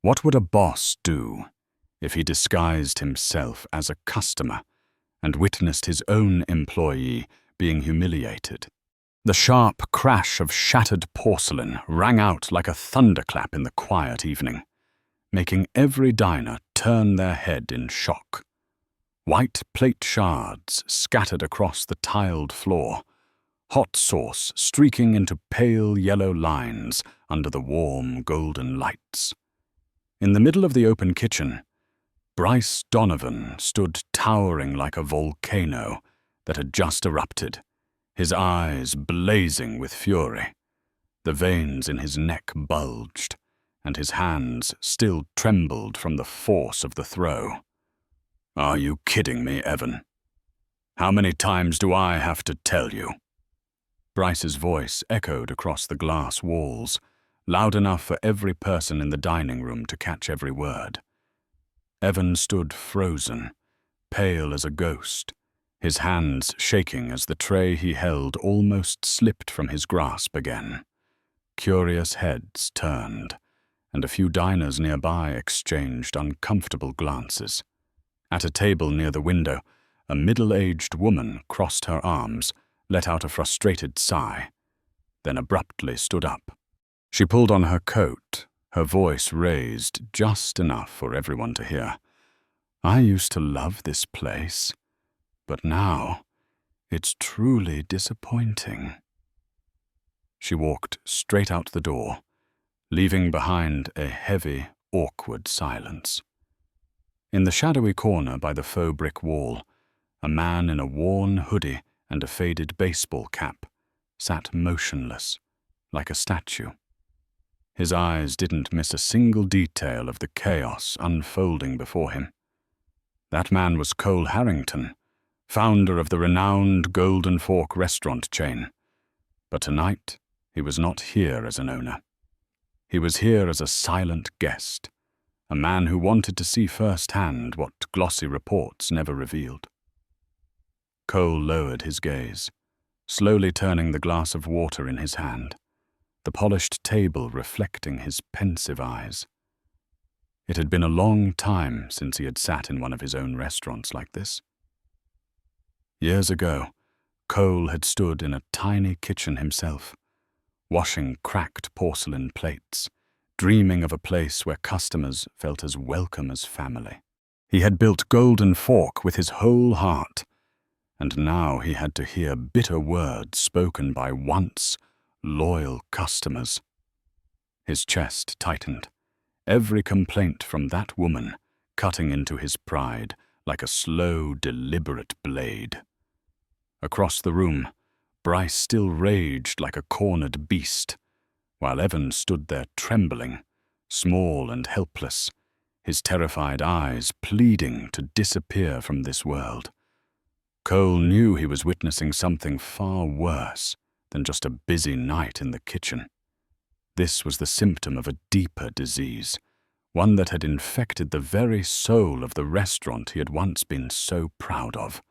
What would a boss do if he disguised himself as a customer and witnessed his own employee being humiliated? The sharp crash of shattered porcelain rang out like a thunderclap in the quiet evening, making every diner turn their head in shock. White plate shards scattered across the tiled floor, hot sauce streaking into pale yellow lines under the warm golden lights. In the middle of the open kitchen, Bryce Donovan stood towering like a volcano that had just erupted, his eyes blazing with fury. The veins in his neck bulged, and his hands still trembled from the force of the throw. "Are you kidding me, Evan? How many times do I have to tell you?" Bryce's voice echoed across the glass walls, loud enough for every person in the dining room to catch every word. Evan stood frozen, pale as a ghost, his hands shaking as the tray he held almost slipped from his grasp again. Curious heads turned, and a few diners nearby exchanged uncomfortable glances. At a table near the window, a middle-aged woman crossed her arms, let out a frustrated sigh, then abruptly stood up. She pulled on her coat, her voice raised just enough for everyone to hear. "I used to love this place, but now it's truly disappointing." She walked straight out the door, leaving behind a heavy, awkward silence. In the shadowy corner by the faux brick wall, a man in a worn hoodie and a faded baseball cap sat motionless, like a statue. His eyes didn't miss a single detail of the chaos unfolding before him. That man was Cole Harrington, founder of the renowned Golden Fork restaurant chain. But tonight, he was not here as an owner. He was here as a silent guest, a man who wanted to see firsthand what glossy reports never revealed. Cole lowered his gaze, slowly turning the glass of water in his hand, the polished table reflecting his pensive eyes. It had been a long time since he had sat in one of his own restaurants like this. Years ago, Cole had stood in a tiny kitchen himself, washing cracked porcelain plates, dreaming of a place where customers felt as welcome as family. He had built Golden Fork with his whole heart, and now he had to hear bitter words spoken by once loyal customers. His chest tightened, every complaint from that woman cutting into his pride like a slow, deliberate blade. Across the room, Bryce still raged like a cornered beast, while Evan stood there trembling, small and helpless, his terrified eyes pleading to disappear from this world. Cole knew he was witnessing something far worse than just a busy night in the kitchen. This was the symptom of a deeper disease, one that had infected the very soul of the restaurant he had once been so proud of.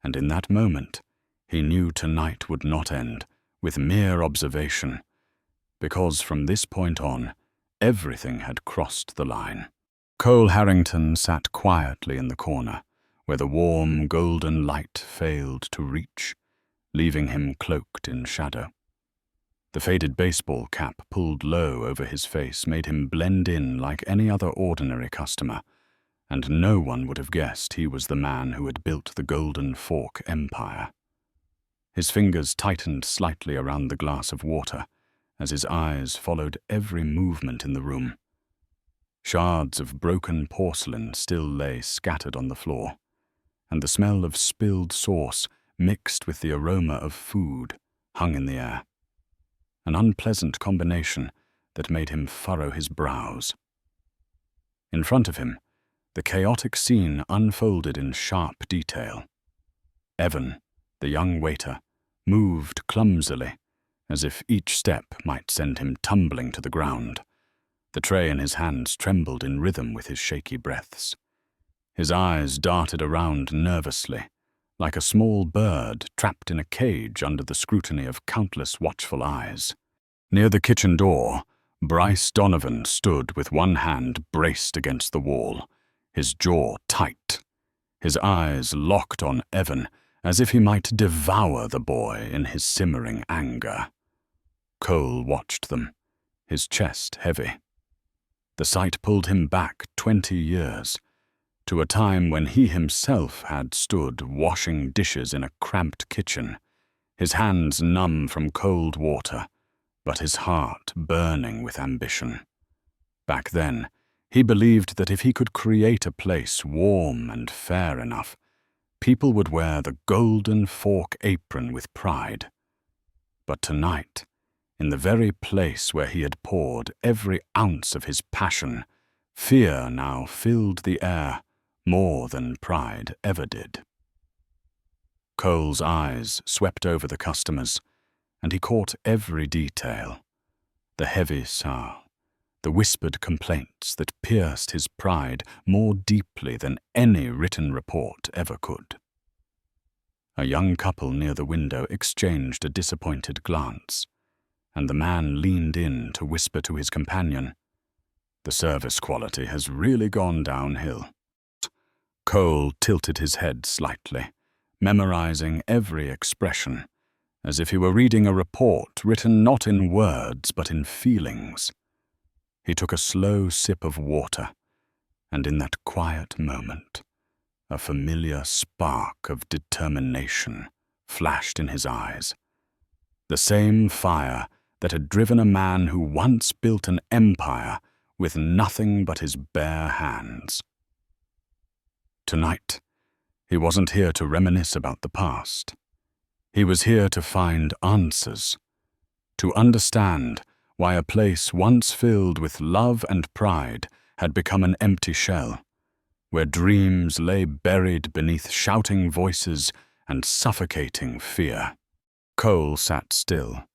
And in that moment, he knew tonight would not end with mere observation, because from this point on, everything had crossed the line. Cole Harrington sat quietly in the corner, where the warm golden light failed to reach, leaving him cloaked in shadow. The faded baseball cap pulled low over his face made him blend in like any other ordinary customer, and no one would have guessed he was the man who had built the Golden Fork empire. His fingers tightened slightly around the glass of water as his eyes followed every movement in the room. Shards of broken porcelain still lay scattered on the floor, and the smell of spilled sauce mixed with the aroma of food hung in the air. An unpleasant combination that made him furrow his brows. In front of him, the chaotic scene unfolded in sharp detail. Evan, the young waiter, moved clumsily, as if each step might send him tumbling to the ground. The tray in his hands trembled in rhythm with his shaky breaths. His eyes darted around nervously, like a small bird trapped in a cage under the scrutiny of countless watchful eyes. Near the kitchen door, Bryce Donovan stood with one hand braced against the wall, his jaw tight, his eyes locked on Evan as if he might devour the boy in his simmering anger. Cole watched them, his chest heavy. The sight pulled him back 20 years, to a time when he himself had stood washing dishes in a cramped kitchen, his hands numb from cold water, but his heart burning with ambition. Back then, he believed that if he could create a place warm and fair enough, people would wear the golden fork apron with pride. But tonight, in the very place where he had poured every ounce of his passion, fear now filled the air more than pride ever did. Cole's eyes swept over the customers, and he caught every detail. The heavy sough, the whispered complaints that pierced his pride more deeply than any written report ever could. A young couple near the window exchanged a disappointed glance, and the man leaned in to whisper to his companion, "The service quality has really gone downhill." Cole tilted his head slightly, memorizing every expression, as if he were reading a report written not in words but in feelings. He took a slow sip of water, and in that quiet moment, a familiar spark of determination flashed in his eyes. The same fire that had driven a man who once built an empire with nothing but his bare hands. Tonight, he wasn't here to reminisce about the past. He was here to find answers, to understand why a place once filled with love and pride had become an empty shell, where dreams lay buried beneath shouting voices and suffocating fear. Cole sat still,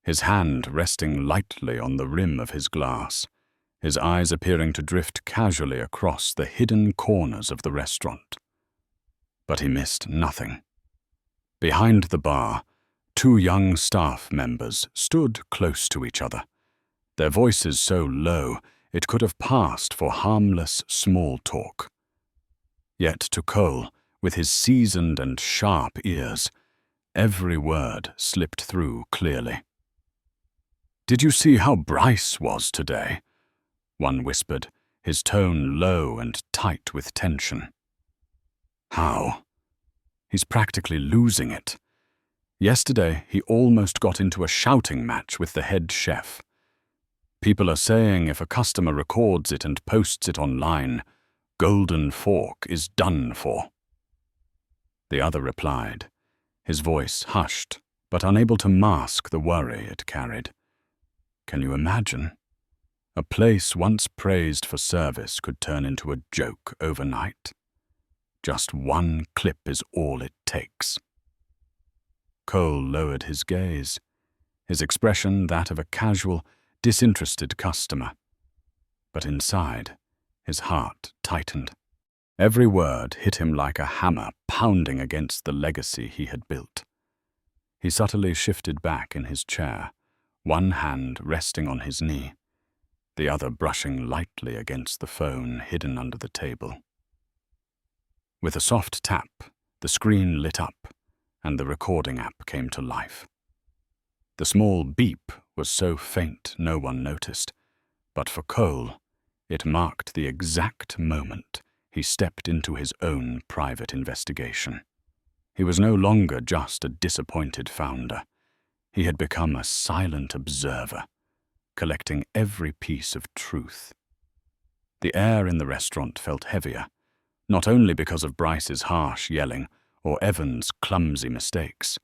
his hand resting lightly on the rim of his glass, his eyes appearing to drift casually across the hidden corners of the restaurant. But he missed nothing. Behind the bar, 2 young staff members stood close to each other, their voices so low it could have passed for harmless small talk. Yet to Cole, with his seasoned and sharp ears, every word slipped through clearly. "Did you see how Bryce was today?" one whispered, his tone low and tight with tension. "How? He's practically losing it. Yesterday, he almost got into a shouting match with the head chef. People are saying if a customer records it and posts it online, Golden Fork is done for." The other replied, his voice hushed, but unable to mask the worry it carried. "Can you imagine? A place once praised for service could turn into a joke overnight. Just one clip is all it takes." Cole lowered his gaze, his expression that of a casual, disinterested customer. But inside, his heart tightened. Every word hit him like a hammer pounding against the legacy he had built. He subtly shifted back in his chair, one hand resting on his knee, the other brushing lightly against the phone hidden under the table. With a soft tap, the screen lit up, and the recording app came to life. The small beep was so faint no one noticed, but for Cole, it marked the exact moment he stepped into his own private investigation. He was no longer just a disappointed founder. He had become a silent observer, collecting every piece of truth. The air in the restaurant felt heavier, not only because of Bryce's harsh yelling or Evan's clumsy mistakes,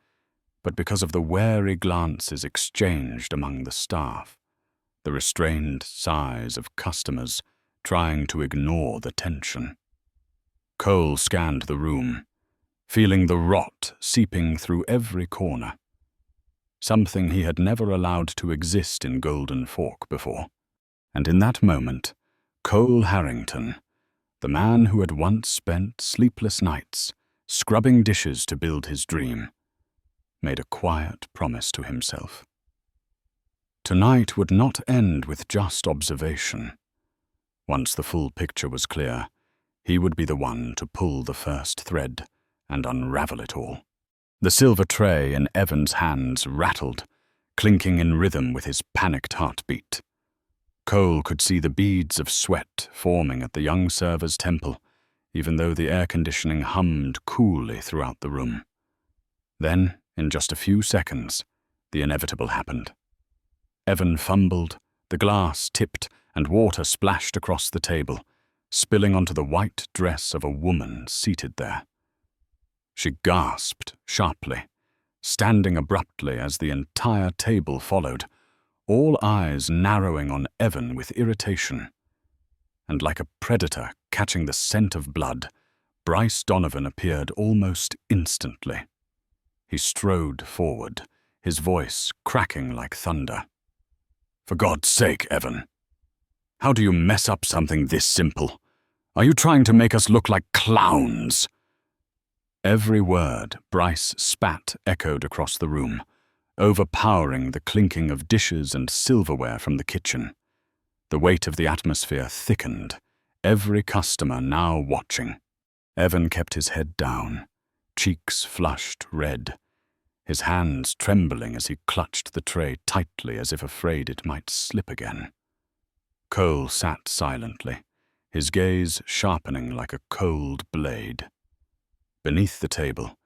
but because of the wary glances exchanged among the staff, the restrained sighs of customers trying to ignore the tension. Cole scanned the room, feeling the rot seeping through every corner, something he had never allowed to exist in Golden Fork before. And in that moment, Cole Harrington, the man who had once spent sleepless nights scrubbing dishes to build his dream, made a quiet promise to himself. Tonight would not end with just observation. Once the full picture was clear, he would be the one to pull the first thread and unravel it all. The silver tray in Evan's hands rattled, clinking in rhythm with his panicked heartbeat. Cole could see the beads of sweat forming at the young server's temple, even though the air conditioning hummed coolly throughout the room. Then, in just a few seconds, the inevitable happened. Evan fumbled, the glass tipped, and water splashed across the table, spilling onto the white dress of a woman seated there. She gasped sharply, standing abruptly as the entire table followed, all eyes narrowing on Evan with irritation. And like a predator catching the scent of blood, Bryce Donovan appeared almost instantly. He strode forward, his voice cracking like thunder. "For God's sake, Evan. How do you mess up something this simple? Are you trying to make us look like clowns?" Every word Bryce spat echoed across the room, overpowering the clinking of dishes and silverware from the kitchen. The weight of the atmosphere thickened, every customer now watching. Evan kept his head down, cheeks flushed red, his hands trembling as he clutched the tray tightly as if afraid it might slip again. Cole sat silently, his gaze sharpening like a cold blade. Beneath the table,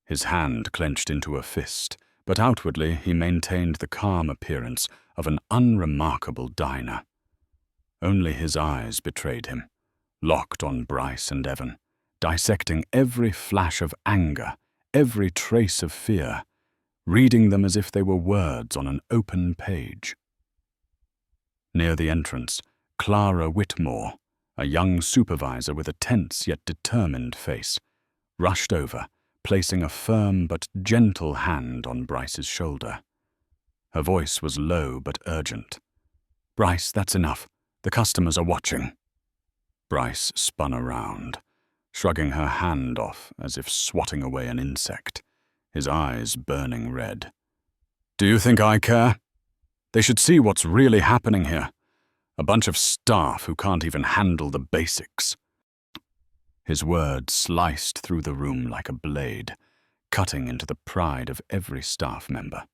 his hand clenched into a fist, but outwardly he maintained the calm appearance of an unremarkable diner. Only his eyes betrayed him, locked on Bryce and Evan, dissecting every flash of anger, every trace of fear, reading them as if they were words on an open page. Near the entrance, Clara Whitmore, a young supervisor with a tense yet determined face, rushed over, placing a firm but gentle hand on Bryce's shoulder. Her voice was low but urgent. "Bryce, that's enough. The customers are watching." Bryce spun around, shrugging her hand off as if swatting away an insect, his eyes burning red. "Do you think I care? They should see what's really happening here. A bunch of staff who can't even handle the basics." His words sliced through the room like a blade, cutting into the pride of every staff member.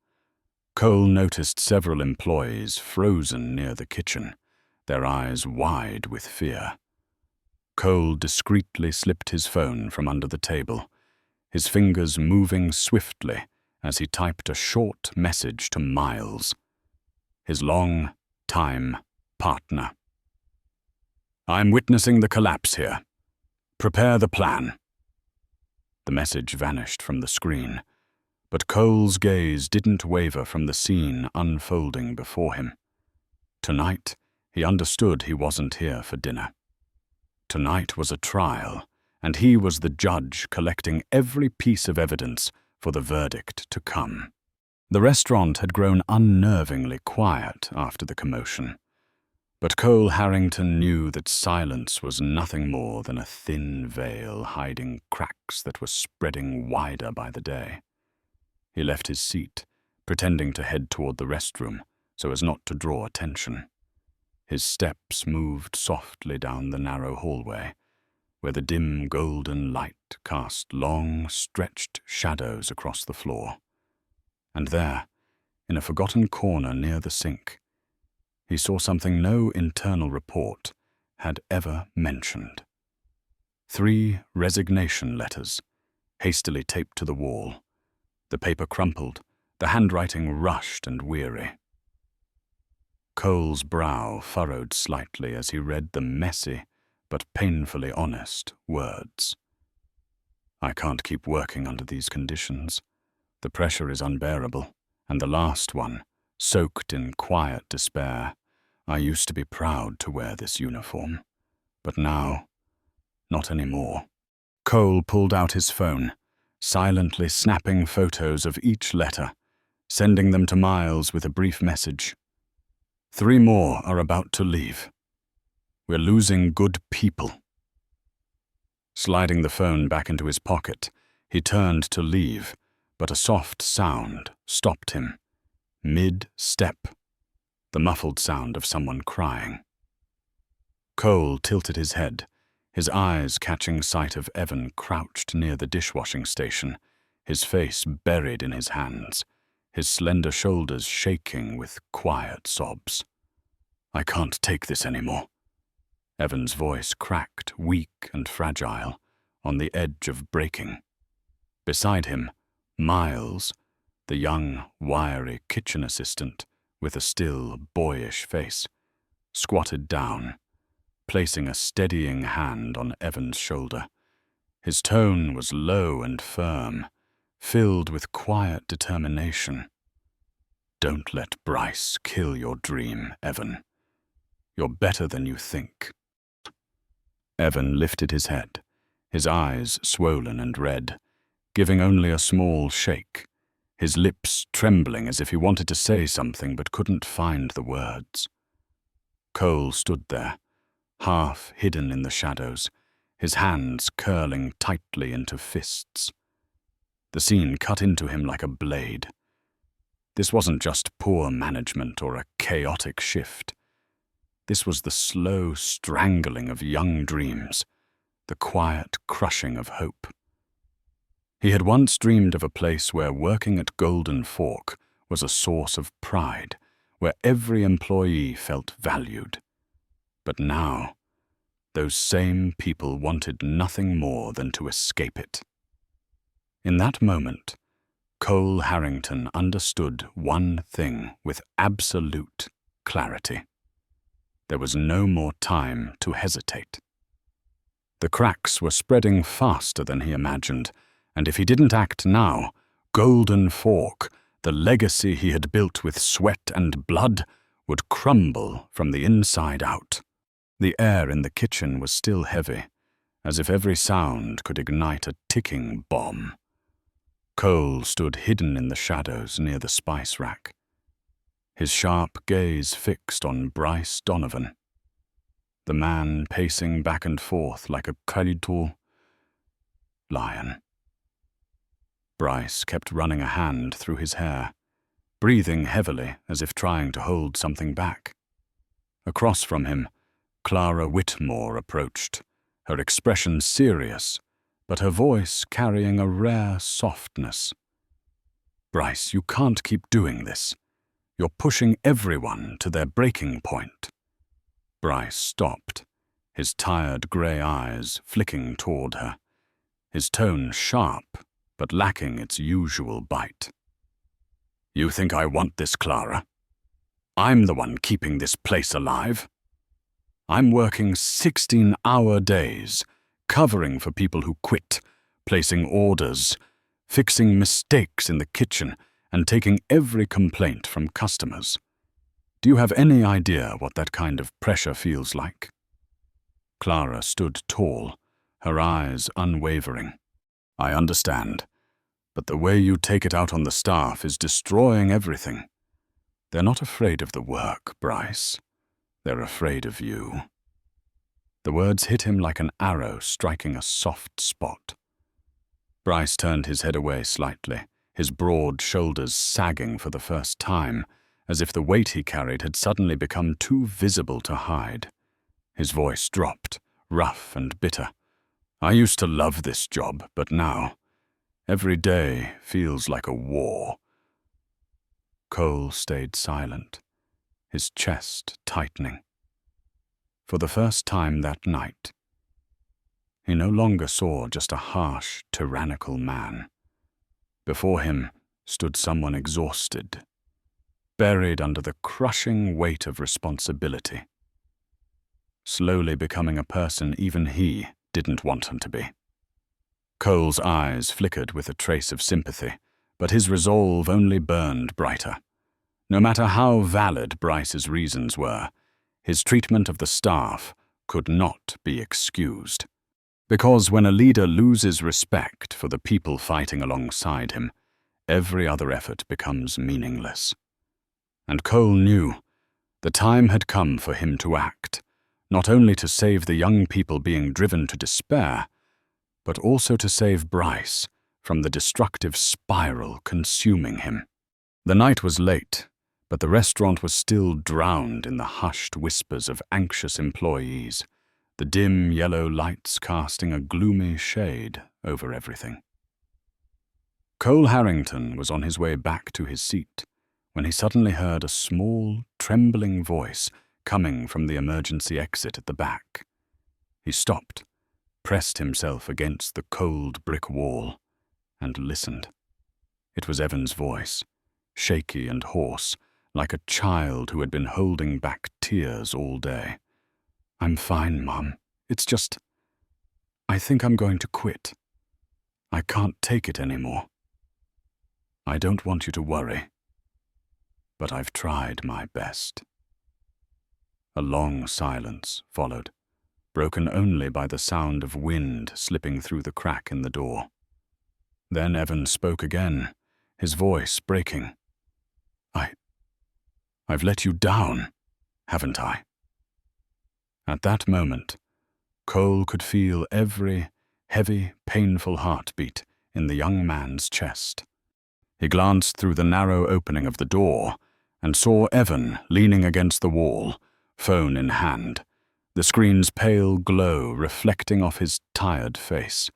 Cole noticed several employees frozen near the kitchen, their eyes wide with fear. Cole discreetly slipped his phone from under the table, his fingers moving swiftly as he typed a short message to Miles, his long-time partner. "I'm witnessing the collapse here. Prepare the plan." The message vanished from the screen, but Cole's gaze didn't waver from the scene unfolding before him. Tonight, he understood he wasn't here for dinner. Tonight was a trial, and he was the judge collecting every piece of evidence for the verdict to come. The restaurant had grown unnervingly quiet after the commotion, but Cole Harrington knew that silence was nothing more than a thin veil hiding cracks that were spreading wider by the day. He left his seat, pretending to head toward the restroom so as not to draw attention. His steps moved softly down the narrow hallway, where the dim golden light cast long, stretched shadows across the floor. And there, in a forgotten corner near the sink, he saw something no internal report had ever mentioned. 3 resignation letters, hastily taped to the wall. The paper crumpled, the handwriting rushed and weary. Cole's brow furrowed slightly as he read the messy but painfully honest words. "I can't keep working under these conditions. The pressure is unbearable, and the last one, soaked in quiet despair. I used to be proud to wear this uniform, but now, not anymore." Cole pulled out his phone, silently snapping photos of each letter, sending them to Miles with a brief message. 3 more are about to leave. We're losing good people." Sliding the phone back into his pocket, he turned to leave, but a soft sound stopped him, mid-step. the muffled sound of someone crying. Cole tilted his head, his eyes catching sight of Evan crouched near the dishwashing station, his face buried in his hands, his slender shoulders shaking with quiet sobs. "I can't take this anymore." Evan's voice cracked, weak and fragile, on the edge of breaking. Beside him, Miles, the young, wiry kitchen assistant with a still, boyish face, squatted down, placing a steadying hand on Evan's shoulder. His tone was low and firm, filled with quiet determination. "Don't let Bryce kill your dream, Evan. You're better than you think." Evan lifted his head, his eyes swollen and red, giving only a small shake, his lips trembling as if he wanted to say something but couldn't find the words. Cole stood there, half hidden in the shadows, his hands curling tightly into fists. The scene cut into him like a blade. This wasn't just poor management or a chaotic shift. This was the slow strangling of young dreams, the quiet crushing of hope. He had once dreamed of a place where working at Golden Fork was a source of pride, where every employee felt valued. But now, those same people wanted nothing more than to escape it. In that moment, Cole Harrington understood one thing with absolute clarity. There was no more time to hesitate. The cracks were spreading faster than he imagined, and if he didn't act now, Golden Fork, the legacy he had built with sweat and blood, would crumble from the inside out. The air in the kitchen was still heavy, as if every sound could ignite a ticking bomb. Cole stood hidden in the shadows near the spice rack, his sharp gaze fixed on Bryce Donovan, the man pacing back and forth like a calitor lion. Bryce kept running a hand through his hair, breathing heavily as if trying to hold something back. Across from him, Clara Whitmore approached, her expression serious, but her voice carrying a rare softness. "Bryce, you can't keep doing this. You're pushing everyone to their breaking point." Bryce stopped, his tired grey eyes flicking toward her, his tone sharp but lacking its usual bite. "You think I want this, Clara? I'm the one keeping this place alive. I'm working 16-hour days, covering for people who quit, placing orders, fixing mistakes in the kitchen, and taking every complaint from customers. Do you have any idea what that kind of pressure feels like?" Clara stood tall, her eyes unwavering. "I understand, but the way you take it out on the staff is destroying everything. They're not afraid of the work, Bryce. They're afraid of you." The words hit him like an arrow striking a soft spot. Bryce turned his head away slightly, his broad shoulders sagging for the first time, as if the weight he carried had suddenly become too visible to hide. His voice dropped, rough and bitter. "I used to love this job, but now, every day feels like a war." Cole stayed silent, his chest tightening. For the first time that night, he no longer saw just a harsh, tyrannical man. Before him stood someone exhausted, buried under the crushing weight of responsibility, slowly becoming a person even he didn't want him to be. Cole's eyes flickered with a trace of sympathy, but his resolve only burned brighter. No matter how valid Bryce's reasons were, his treatment of the staff could not be excused. Because when a leader loses respect for the people fighting alongside him, every other effort becomes meaningless. And Cole knew the time had come for him to act, not only to save the young people being driven to despair, but also to save Bryce from the destructive spiral consuming him. The night was late, But the restaurant was still drowned in the hushed whispers of anxious employees, the dim yellow lights casting a gloomy shade over everything. Cole Harrington was on his way back to his seat when he suddenly heard a small, trembling voice coming from the emergency exit at the back. He stopped, pressed himself against the cold brick wall, and listened. It was Evan's voice, shaky and hoarse, like a child who had been holding back tears all day. "I'm fine, Mom. It's just, I think I'm going to quit. I can't take it anymore. I don't want you to worry, but I've tried my best." A long silence followed, broken only by the sound of wind slipping through the crack in the door. Then Evan spoke again, his voice breaking. I've let you down, haven't I?" At that moment, Cole could feel every heavy, painful heartbeat in the young man's chest. He glanced through the narrow opening of the door and saw Evan leaning against the wall, phone in hand, the screen's pale glow reflecting off his tired face.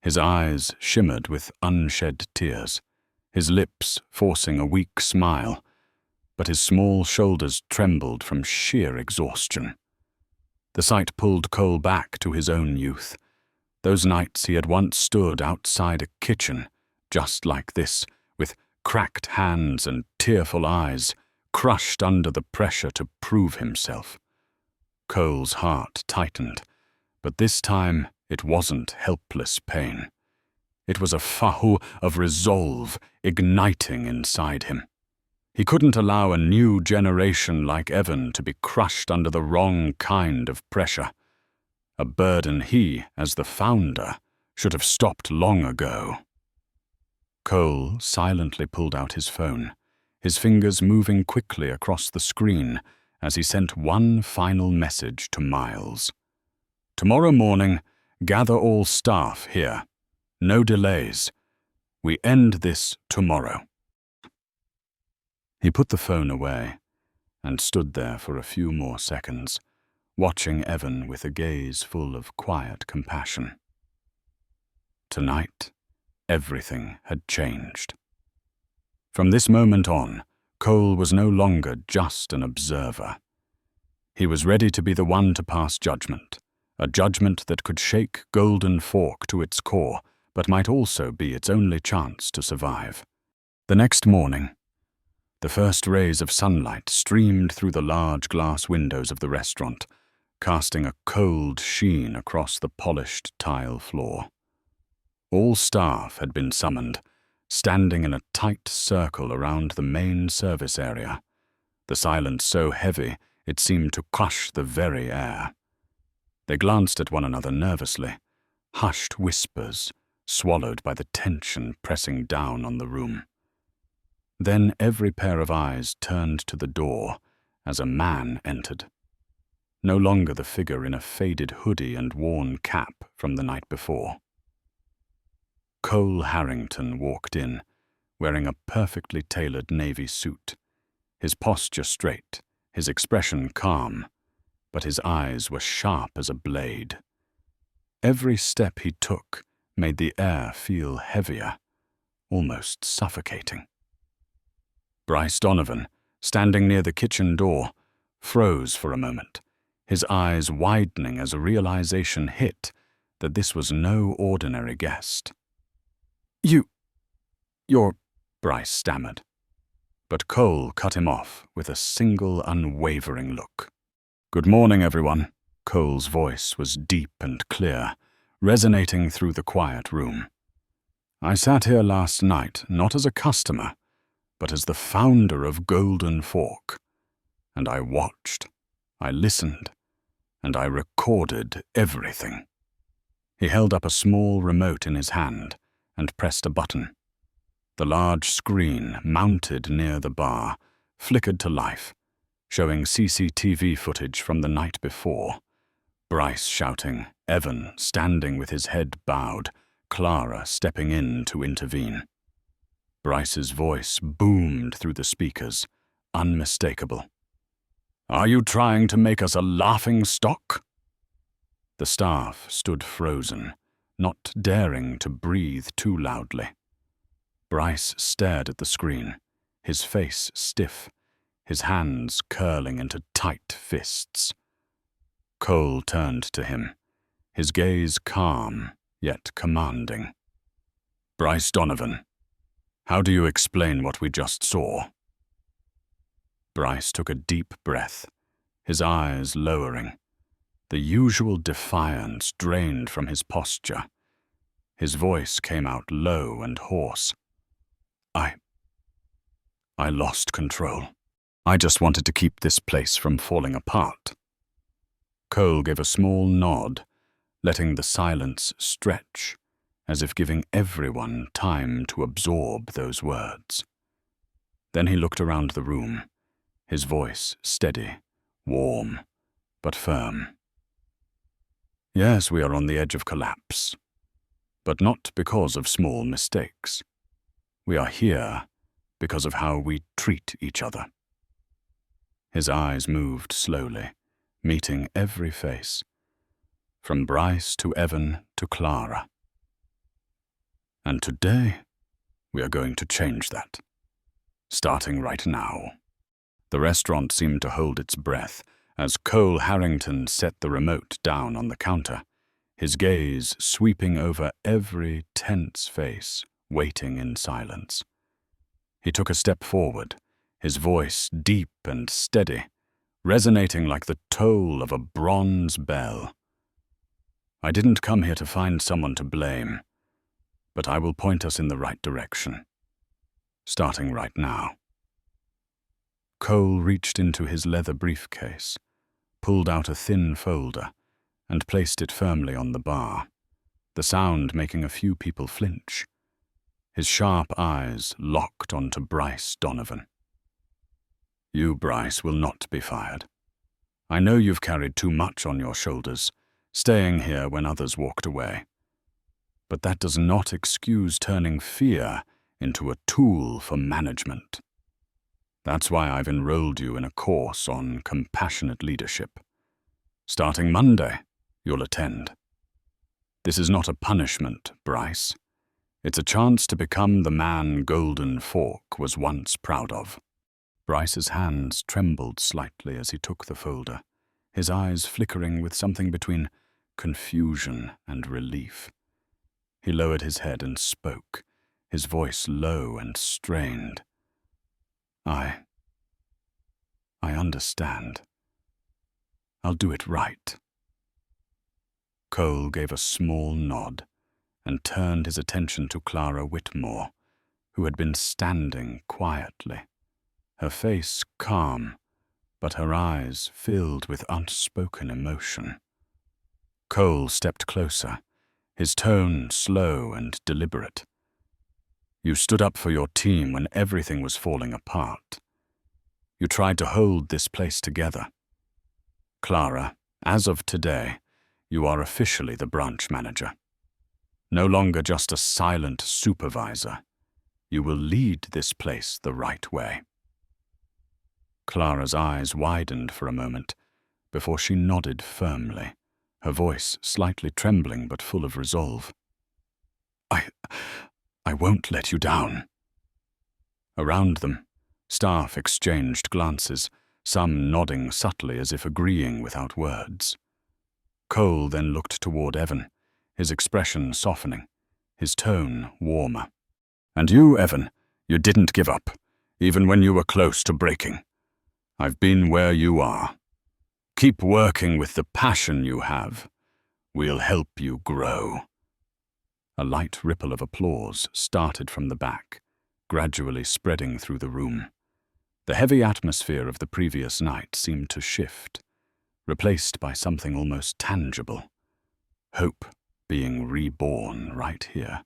His eyes shimmered with unshed tears, his lips forcing a weak smile, but his small shoulders trembled from sheer exhaustion. The sight pulled Cole back to his own youth. Those nights he had once stood outside a kitchen, just like this, with cracked hands and tearful eyes, crushed under the pressure to prove himself. Cole's heart tightened, but this time it wasn't helpless pain. It was a fahu of resolve igniting inside him. He couldn't allow a new generation like Evan to be crushed under the wrong kind of pressure, a burden he, as the founder, should have stopped long ago. Cole silently pulled out his phone, his fingers moving quickly across the screen as he sent one final message to Miles. "Tomorrow morning, gather all staff here. No delays. We end this tomorrow." He put the phone away and stood there for a few more seconds, watching Evan with a gaze full of quiet compassion. Tonight, everything had changed. From this moment on, Cole was no longer just an observer. He was ready to be the one to pass judgment, a judgment that could shake Golden Fork to its core, but might also be its only chance to survive. The next morning, the first rays of sunlight streamed through the large glass windows of the restaurant, casting a cold sheen across the polished tile floor. All staff had been summoned, standing in a tight circle around the main service area, the silence so heavy it seemed to crush the very air. They glanced at one another nervously, hushed whispers swallowed by the tension pressing down on the room. Then every pair of eyes turned to the door as a man entered. No longer the figure in a faded hoodie and worn cap from the night before. Cole Harrington walked in, wearing a perfectly tailored navy suit, his posture straight, his expression calm, but his eyes were sharp as a blade. Every step he took made the air feel heavier, almost suffocating. Bryce Donovan, standing near the kitchen door, froze for a moment, his eyes widening as a realization hit that this was no ordinary guest. You're, Bryce stammered. But Cole cut him off with a single unwavering look. "Good morning, everyone." Cole's voice was deep and clear, resonating through the quiet room. "I sat here last night not as a customer, but as the founder of Golden Fork. And I watched, I listened, and I recorded everything." He held up a small remote in his hand and pressed a button. The large screen, mounted near the bar, flickered to life, showing CCTV footage from the night before. Bryce shouting, Evan standing with his head bowed, Clara stepping in to intervene. Bryce's voice boomed through the speakers, unmistakable. Are you trying to make us a laughing stock? The staff stood frozen, not daring to breathe too loudly. Bryce stared at the screen, his face stiff, his hands curling into tight fists. Cole turned to him, his gaze calm yet commanding. Bryce Donovan, how do you explain what we just saw? Bryce took a deep breath, his eyes lowering. The usual defiance drained from his posture. His voice came out low and hoarse. I lost control. I just wanted to keep this place from falling apart. Cole gave a small nod, letting the silence stretch, as if giving everyone time to absorb those words. Then he looked around the room, his voice steady, warm, but firm. Yes, we are on the edge of collapse, but not because of small mistakes. We are here because of how we treat each other. His eyes moved slowly, meeting every face, from Bryce to Evan to Clara. And today, we are going to change that, starting right now. The restaurant seemed to hold its breath as Cole Harrington set the remote down on the counter, his gaze sweeping over every tense face, waiting in silence. He took a step forward, his voice deep and steady, resonating like the toll of a bronze bell. I didn't come here to find someone to blame, but I will point us in the right direction, starting right now. Cole reached into his leather briefcase, pulled out a thin folder, and placed it firmly on the bar, the sound making a few people flinch. His sharp eyes locked onto Bryce Donovan. You, Bryce, will not be fired. I know you've carried too much on your shoulders, staying here when others walked away. But that does not excuse turning fear into a tool for management. That's why I've enrolled you in a course on compassionate leadership. Starting Monday, you'll attend. This is not a punishment, Bryce. It's a chance to become the man Golden Fork was once proud of. Bryce's hands trembled slightly as he took the folder, his eyes flickering with something between confusion and relief. He lowered his head and spoke, his voice low and strained. I understand. I'll do it right. Cole gave a small nod and turned his attention to Clara Whitmore, who had been standing quietly, her face calm, but her eyes filled with unspoken emotion. Cole stepped closer, his tone slow and deliberate. You stood up for your team when everything was falling apart. You tried to hold this place together. Clara, as of today, you are officially the branch manager. No longer just a silent supervisor. You will lead this place the right way. Clara's eyes widened for a moment before she nodded firmly, her voice slightly trembling but full of resolve. I won't let you down. Around them, staff exchanged glances, some nodding subtly as if agreeing without words. Cole then looked toward Evan, his expression softening, his tone warmer. And you, Evan, you didn't give up, even when you were close to breaking. I've been where you are. Keep working with the passion you have. We'll help you grow. A light ripple of applause started from the back, gradually spreading through the room. The heavy atmosphere of the previous night seemed to shift, replaced by something almost tangible. Hope being reborn right here.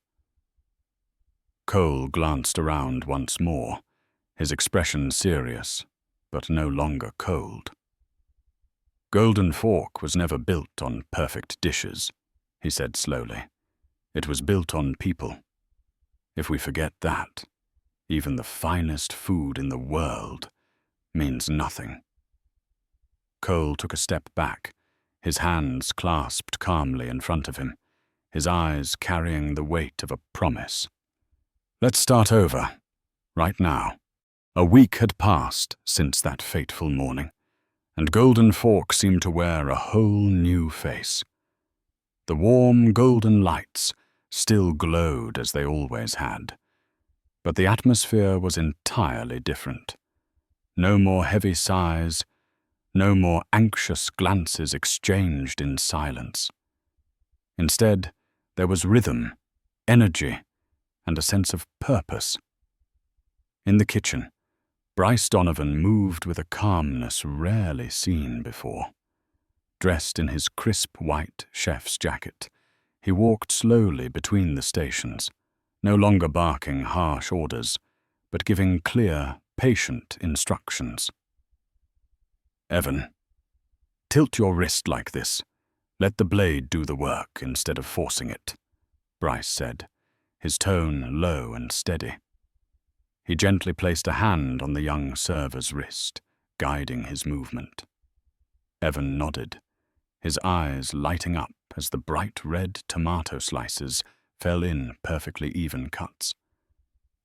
Cole glanced around once more, his expression serious, but no longer cold. Golden Fork was never built on perfect dishes, he said slowly. It was built on people. If we forget that, even the finest food in the world means nothing. Cole took a step back, his hands clasped calmly in front of him, his eyes carrying the weight of a promise. Let's start over, right now. A week had passed since that fateful morning, and Golden Fork seemed to wear a whole new face. The warm golden lights still glowed as they always had, but the atmosphere was entirely different. No more heavy sighs, no more anxious glances exchanged in silence. Instead, there was rhythm, energy, and a sense of purpose. In the kitchen, Bryce Donovan moved with a calmness rarely seen before. Dressed in his crisp white chef's jacket, he walked slowly between the stations, no longer barking harsh orders, but giving clear, patient instructions. Evan, tilt your wrist like this. Let the blade do the work instead of forcing it, Bryce said, his tone low and steady. He gently placed a hand on the young server's wrist, guiding his movement. Evan nodded, his eyes lighting up as the bright red tomato slices fell in perfectly even cuts.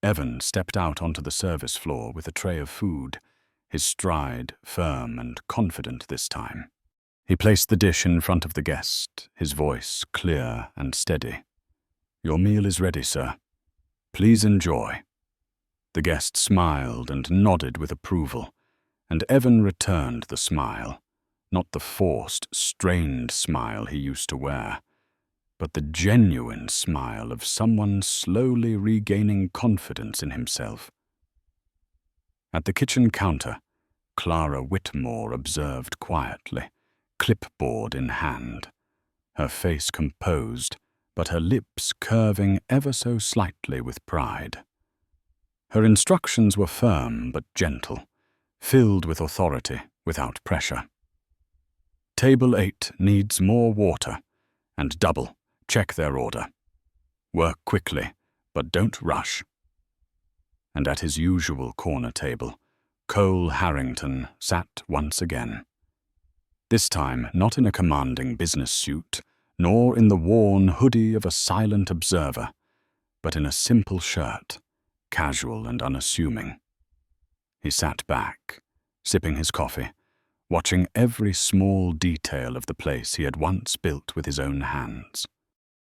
Evan stepped out onto the service floor with a tray of food, his stride firm and confident this time. He placed the dish in front of the guest, his voice clear and steady. Your meal is ready, sir. Please enjoy. The guest smiled and nodded with approval, and Evan returned the smile, not the forced, strained smile he used to wear, but the genuine smile of someone slowly regaining confidence in himself. At the kitchen counter, Clara Whitmore observed quietly, clipboard in hand, her face composed, but her lips curving ever so slightly with pride. Her instructions were firm but gentle, filled with authority without pressure. Table 8 needs more water, and double, check their order. Work quickly, but don't rush. And at his usual corner table, Cole Harrington sat once again. This time not in a commanding business suit, nor in the worn hoodie of a silent observer, but in a simple shirt, casual and unassuming. He sat back, sipping his coffee, watching every small detail of the place he had once built with his own hands.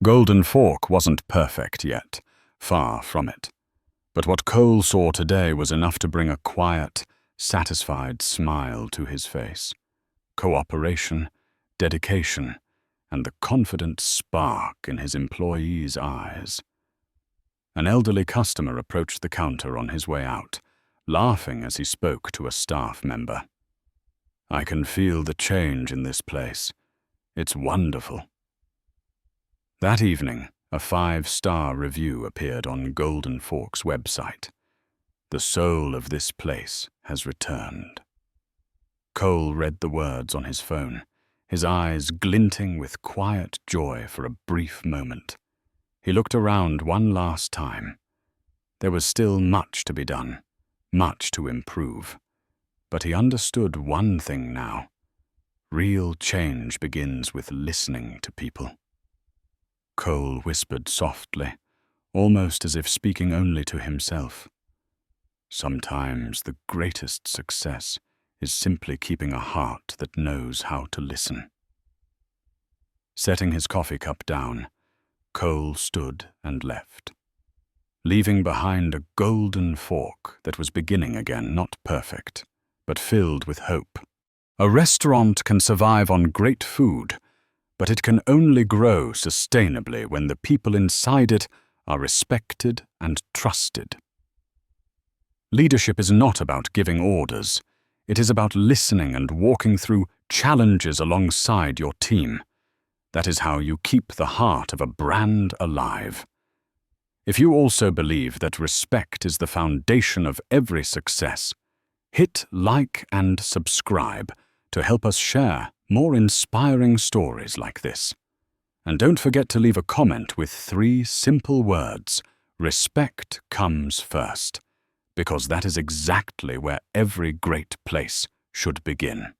Golden Fork wasn't perfect yet, far from it, but what Cole saw today was enough to bring a quiet, satisfied smile to his face. Cooperation, dedication, and the confident spark in his employees' eyes. An elderly customer approached the counter on his way out, laughing as he spoke to a staff member. I can feel the change in this place. It's wonderful. That evening, a 5-star review appeared on Golden Fork's website. The soul of this place has returned. Cole read the words on his phone, his eyes glinting with quiet joy for a brief moment. He looked around one last time. There was still much to be done, much to improve. But he understood one thing now. Real change begins with listening to people. Cole whispered softly, almost as if speaking only to himself. Sometimes the greatest success is simply keeping a heart that knows how to listen. Setting his coffee cup down, Cole stood and left, leaving behind a golden fork that was beginning again, not perfect, but filled with hope. A restaurant can survive on great food, but it can only grow sustainably when the people inside it are respected and trusted. Leadership is not about giving orders. It is about listening and walking through challenges alongside your team. That is how you keep the heart of a brand alive. If you also believe that respect is the foundation of every success, hit like and subscribe to help us share more inspiring stories like this. And don't forget to leave a comment with 3 simple words. Respect comes first. because that is exactly where every great place should begin.